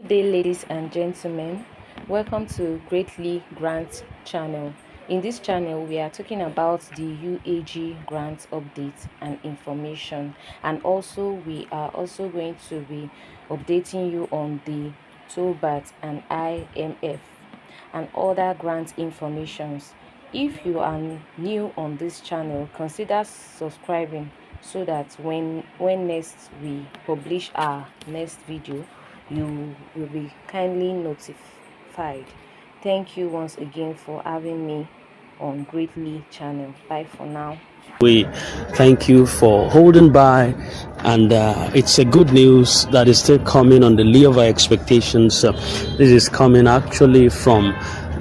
Good day, ladies and gentlemen. Welcome to Greatly Grant channel. In this channel, we are talking about the UAG grant updates and information, and also we are also going to be updating you on the Theobarth and IMF and other grant informations. If you are new on this channel, consider subscribing so that when next we publish our next video, you will be kindly notified. Thank you once again for having me on Greatly channel. Bye for now. We thank you for holding by, and it's a good news that is still coming on the lee of our expectations. This is coming actually from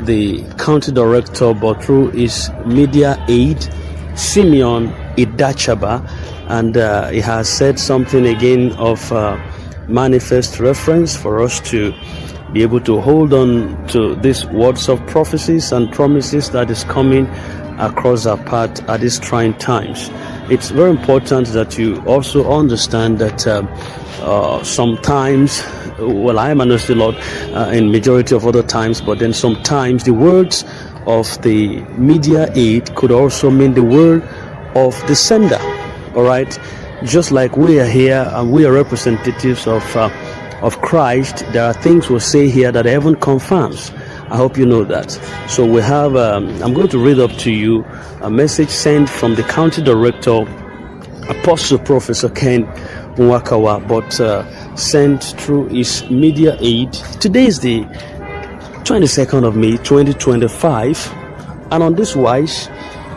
the county director, but through his media aide, Simeon Idachaba, and he has said something again of manifest reference for us to be able to hold on to these words of prophecies and promises that is coming across our path at these trying times. It's very important that you also understand that sometimes, well, I am understood a lot in majority of other times, but then sometimes the words of the media aid could also mean the word of the sender. All right, just like we are here and we are representatives of Christ, there are things we'll say here that heaven confirms. I hope you know that. So we have, I'm going to read up to you a message sent from the county director, Apostle Professor Ken Nwakawa, but sent through his media aid. Today is the 22nd of May, 2025. And on this wise,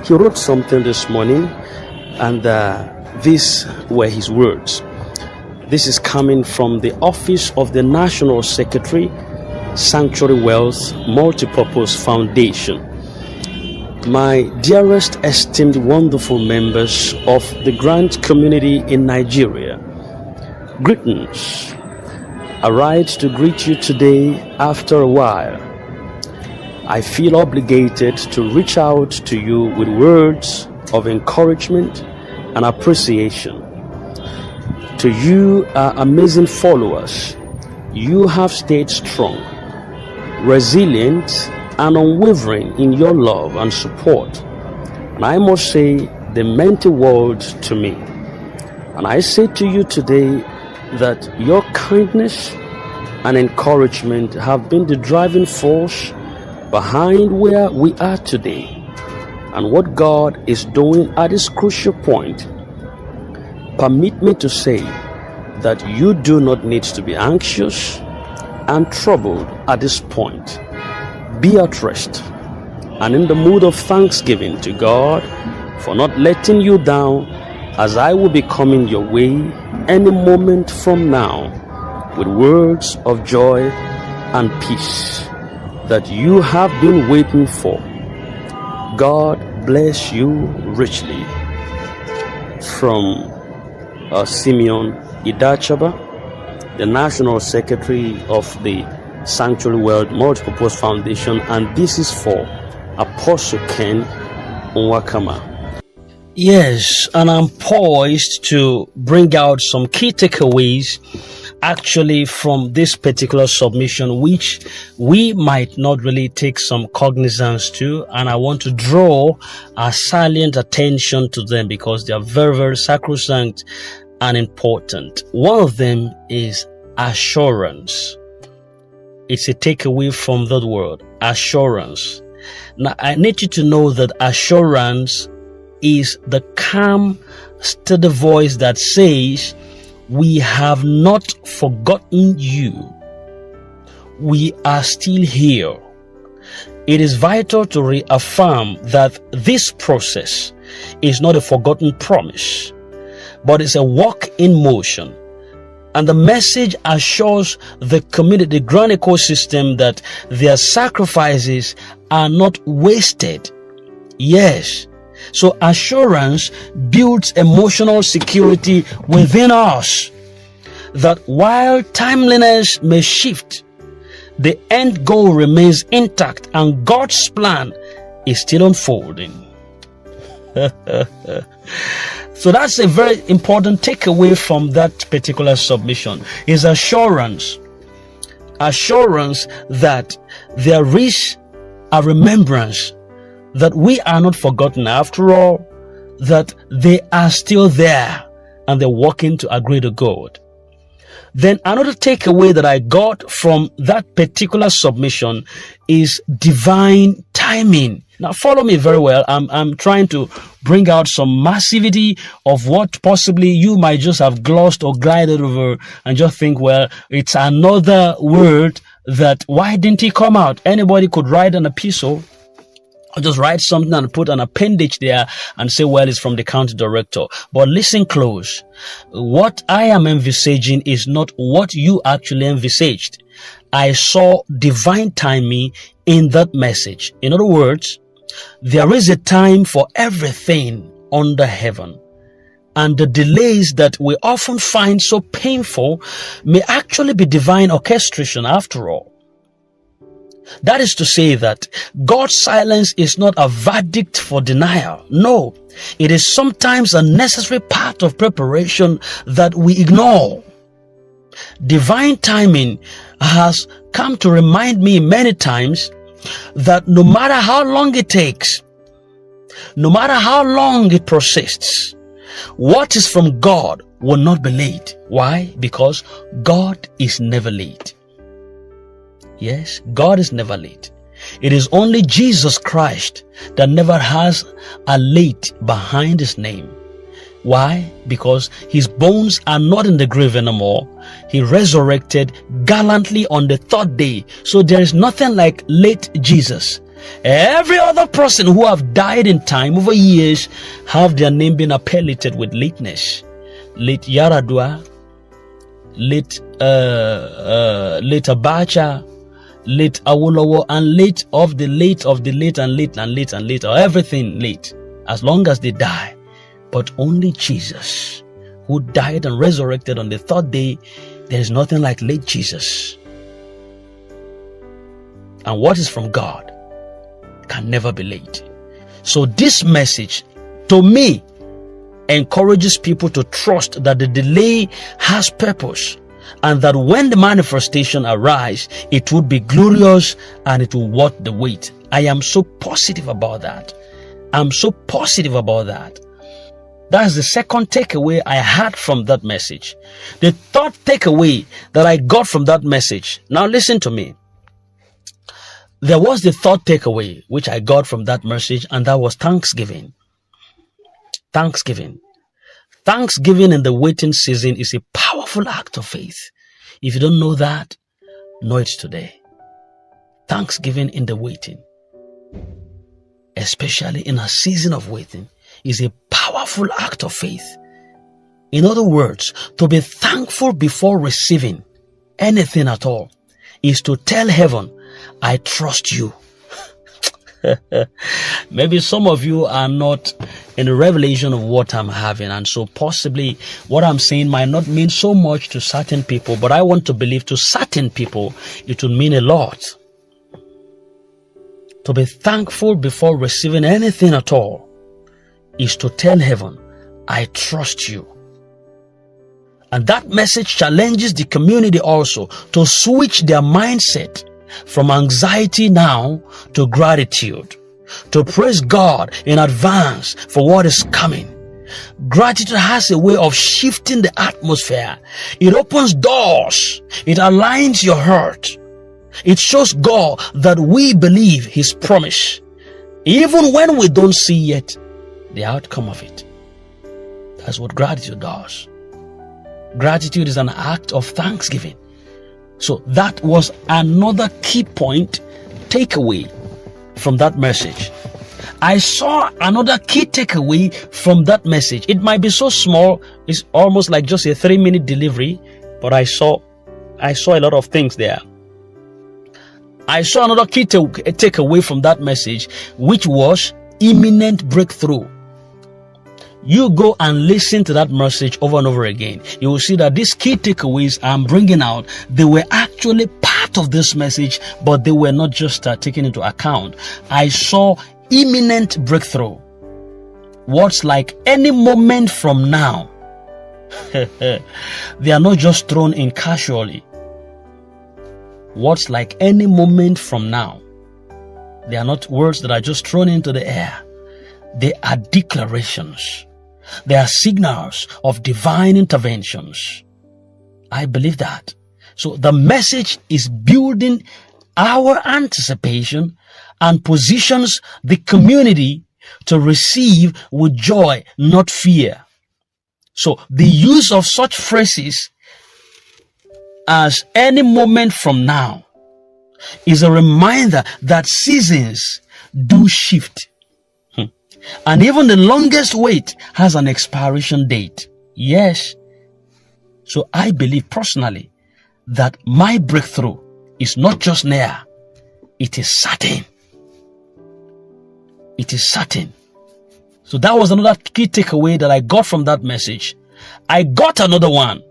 he wrote something this morning, and these were his words. This is coming from the office of the National Secretary, Sanctuary Wealth Multipurpose Foundation. My dearest, esteemed, wonderful members of the grant community in Nigeria, greetings. I write to greet you today after a while. I feel obligated to reach out to you with words of encouragement and appreciation. To you, our amazing followers, you have stayed strong, resilient, and unwavering in your love and support. And I must say, they meant the world to me. And I say to you today that your kindness and encouragement have been the driving force behind where we are today and what God is doing at this crucial point. Permit me to say that you do not need to be anxious and troubled at this point. Be at rest and in the mood of thanksgiving to God for not letting you down, as I will be coming your way any moment from now with words of joy and peace that you have been waiting for. God bless you richly. From Simeon Idachaba, the National Secretary of the Sanctuary World Multipurpose Foundation, and this is for Apostle Ken Nwakawa. Yes, and I'm poised to bring out some key takeaways actually from this particular submission, which we might not really take some cognizance to, and I want to draw our salient attention to them because they are very, very sacrosanct and important. One of them is assurance. It's a takeaway from that word, assurance. Now, I need you to know that assurance is the calm, steady voice that says, we have not forgotten you. We are still here. It is vital to reaffirm that this process is not a forgotten promise, but it's a work in motion. And the message assures the community, the grant ecosystem, that their sacrifices are not wasted. Yes. So assurance builds emotional security within us that while timeliness may shift, the end goal remains intact and God's plan is still unfolding. So that's a very important takeaway from that particular submission, is assurance. assurance that there is a remembrance that we are not forgotten after all, that they are still there and they're working to a greater good. Then another takeaway that I got from that particular submission is divine timing. Now follow me very well. I'm trying to bring out some massivity of what possibly you might just have glossed or glided over and just think, well, it's another word that why didn't he come out? Anybody could write an epistle or just write something and put an appendage there and say, well, it's from the county director. But listen close. What I am envisaging is not what you actually envisaged. I saw divine timing in that message. In other words, there is a time for everything under heaven. And the delays that we often find so painful may actually be divine orchestration after all. That is to say that God's silence is not a verdict for denial. No, it is sometimes a necessary part of preparation that we ignore. Divine timing has come to remind me many times that no matter how long it takes, no matter how long it persists, what is from God will not be late. Why? Because God is never late. Yes, God is never late. It is only Jesus Christ that never has a late behind his name. Why? Because his bones are not in the grave anymore. He resurrected gallantly on the third day. So there is nothing like late Jesus. Every other person who have died in time over years have their name been appellated with lateness. Late Yaradua, late Abacha, late Awolowo, and late of the late of the late and late and late and late, or everything late, as long as they die. But only Jesus, who died and resurrected on the third day, there is nothing like late Jesus. And what is from God can never be late. So this message, to me, encourages people to trust that the delay has purpose, and that when the manifestation arrives, it would be glorious and it will worth the wait. I am so positive about that. I'm so positive about that. That's the second takeaway I had from that message. The third takeaway that I got from that message. Now listen to me. There was the third takeaway which I got from that message, and that was thanksgiving. Thanksgiving. Thanksgiving in the waiting season is a powerful act of faith. If you don't know that, know it today. Thanksgiving in the waiting, especially in a season of waiting, is a powerful act of faith. In other words, to be thankful before receiving anything at all is to tell heaven, I trust you. Maybe some of you are not in the revelation of what I'm having, and so possibly what I'm saying might not mean so much to certain people, but I want to believe to certain people it will mean a lot. To be thankful before receiving anything at all is to tell heaven, I trust you. And that message challenges the community also to switch their mindset from anxiety now to gratitude, to praise God in advance for what is coming. Gratitude has a way of shifting the atmosphere. It opens doors. It aligns your heart. It shows God that we believe his promise, even when we don't see yet the outcome of it. That's what gratitude does. Gratitude is an act of thanksgiving. So that was another key point, takeaway from that message. I saw another key takeaway from that message. It might be so small, it's almost like just a 3-minute delivery, but I saw a lot of things there. I saw another key takeaway from that message, which was imminent breakthrough. You go and listen to that message over and over again. You will see that these key takeaways I'm bringing out, they were actually part of this message, but they were not just taken into account. I saw imminent breakthrough. What's like any moment from now. They are not just thrown in casually. Words like any moment from now, they are not words that are just thrown into the air. They are declarations. They are signals of divine interventions. I believe that. So the message is building our anticipation and positions the community to receive with joy, not fear. So the use of such phrases as any moment from now is a reminder that seasons do shift. And even the longest wait has an expiration date. Yes. So I believe personally that my breakthrough is not just near, it is certain. It is certain. So that was another key takeaway that I got from that message. I got another one.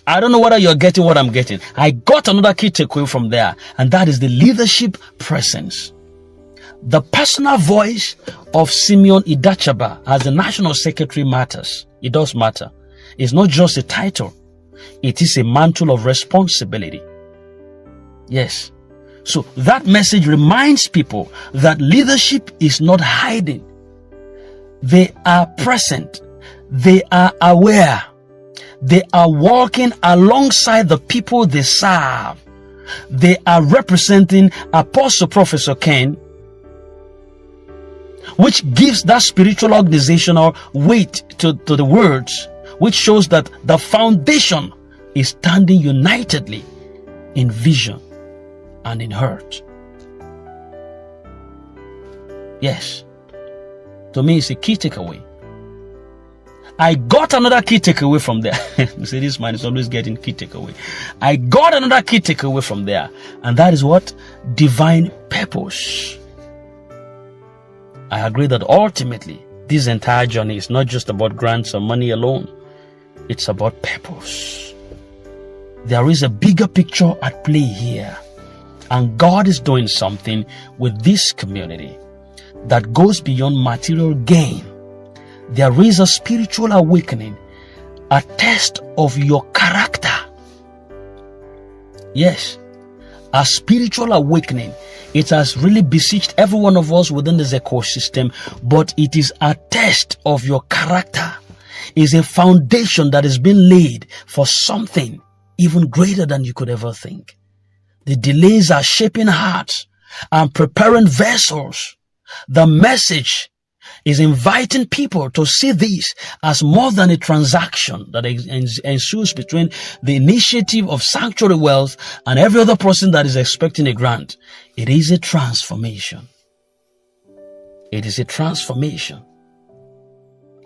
I don't know whether you're getting what I'm getting. I got another key takeaway from there, and that is the leadership presence. The personal voice of Simeon Idachaba as the National Secretary matters. It does matter. It's not just a title. It is a mantle of responsibility. Yes. So that message reminds people that leadership is not hiding. They are present. They are aware. They are walking alongside the people they serve. They are representing Apostle Professor Ken, which gives that spiritual organizational weight to the words, which shows that the foundation is standing unitedly in vision and in heart. Yes, to me it's a key takeaway. I got another key takeaway from there. You see, this man is always getting key takeaway. I got another key takeaway from there, and that is what? Divine purpose. I agree that ultimately this entire journey is not just about grants or money alone. It's about purpose. There is a bigger picture at play here, and God is doing something with this community that goes beyond material gain. There is a spiritual awakening, a test of your character. Yes, a spiritual awakening. It has really besieged every one of us within this ecosystem, but it is a test of your character. It's a foundation that has been laid for something even greater than you could ever think. The delays are shaping hearts and preparing vessels. The message is inviting people to see this as more than a transaction that ensues between the initiative of Sanctuary Wealth and every other person that is expecting a grant. It is a transformation. It is a transformation.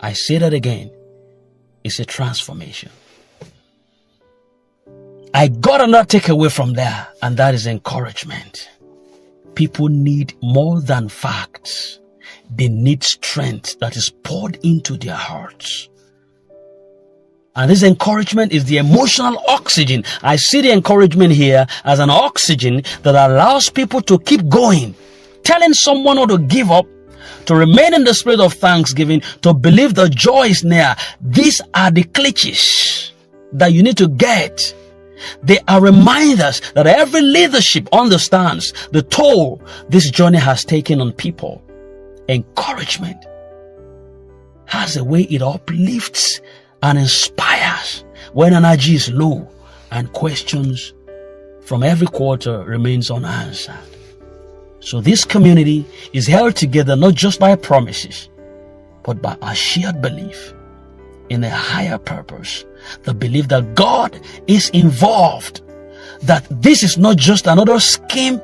I say that again. It's a transformation. I got another takeaway from there, and that is encouragement. People need more than facts. They need strength that is poured into their hearts. And this encouragement is the emotional oxygen. I see the encouragement here as an oxygen that allows people to keep going. Telling someone not to give up, to remain in the spirit of thanksgiving, to believe that joy is near. These are the cliches that you need to get. They are reminders that every leadership understands the toll this journey has taken on people. Encouragement has a way it uplifts and inspires when energy is low and questions from every quarter remains unanswered. So this community is held together not just by promises, but by a shared belief in a higher purpose. The belief that God is involved, that this is not just another scheme,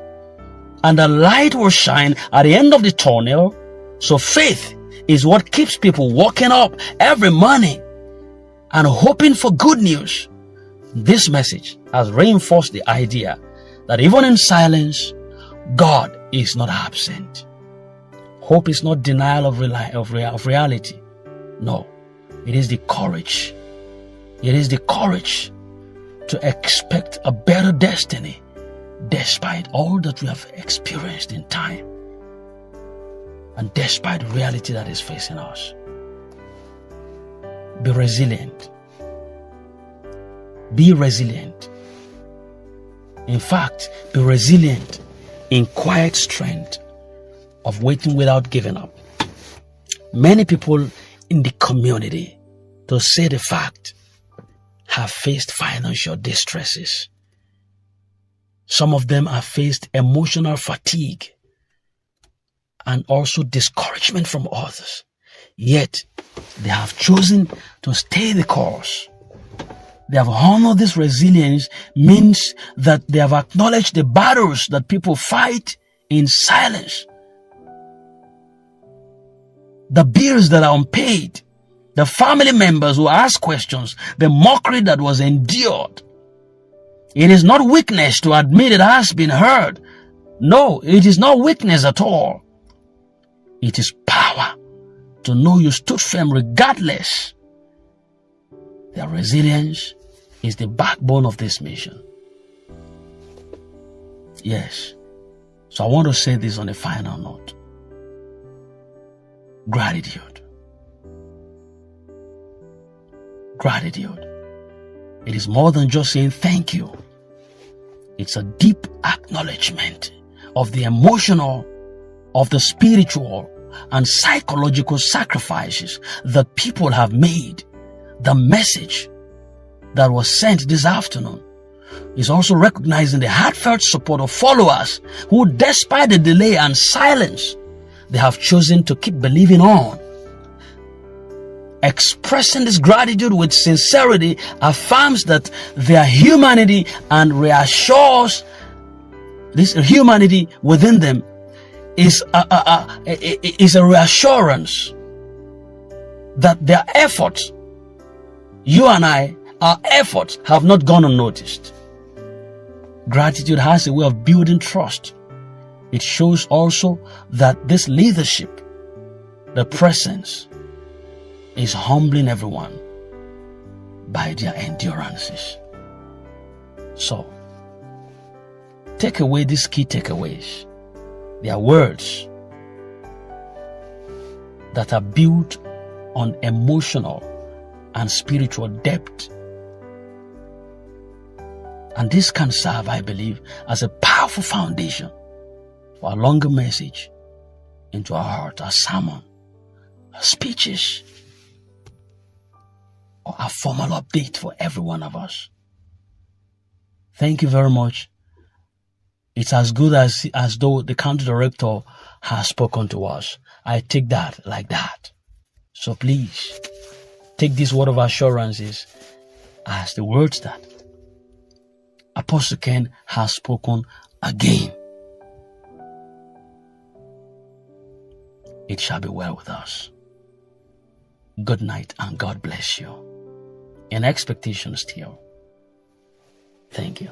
and the light will shine at the end of the tunnel. So faith is what keeps people waking up every morning and hoping for good news. This message has reinforced the idea that even in silence, God is not absent. Hope is not denial of reality. No, it is the courage. It is the courage to expect a better destiny despite all that we have experienced in time and despite the reality that is facing us. Be resilient. Be resilient. In fact, be resilient in quiet strength of waiting without giving up. Many people in the community, to say the fact, have faced financial distresses. Some of them have faced emotional fatigue and also discouragement from others. Yet, they have chosen to stay the course. They have honored this resilience, means that they have acknowledged the battles that people fight in silence. The bills that are unpaid, the family members who ask questions, the mockery that was endured. It is not weakness to admit it has been heard. No, it is not weakness at all. It is power to know you stood firm regardless. Their resilience is the backbone of this mission. Yes. So I want to say this on a final note. Gratitude. Gratitude. It is more than just saying thank you. It's a deep acknowledgement of the emotional, of the spiritual, and psychological sacrifices that people have made. The message that was sent this afternoon is also recognizing the heartfelt support of followers who, despite the delay and silence, they have chosen to keep believing on. Expressing this gratitude with sincerity affirms that their humanity and reassures this humanity within them is a reassurance that their efforts, you and I, our efforts have not gone unnoticed. Gratitude has a way of building trust. It shows also that this leadership, the presence, is humbling everyone by their endurances. So, take away these key takeaways. They are words that are built on emotional and spiritual depth. And this can serve, I believe, as a powerful foundation for a longer message into our heart, a sermon, our speeches, or a formal update for every one of us. Thank you very much. It's as good as though the country director has spoken to us. I take that like that. So please, take this word of assurances as the words that Apostle Ken has spoken again. It shall be well with us. Good night and God bless you. In expectation still. Thank you.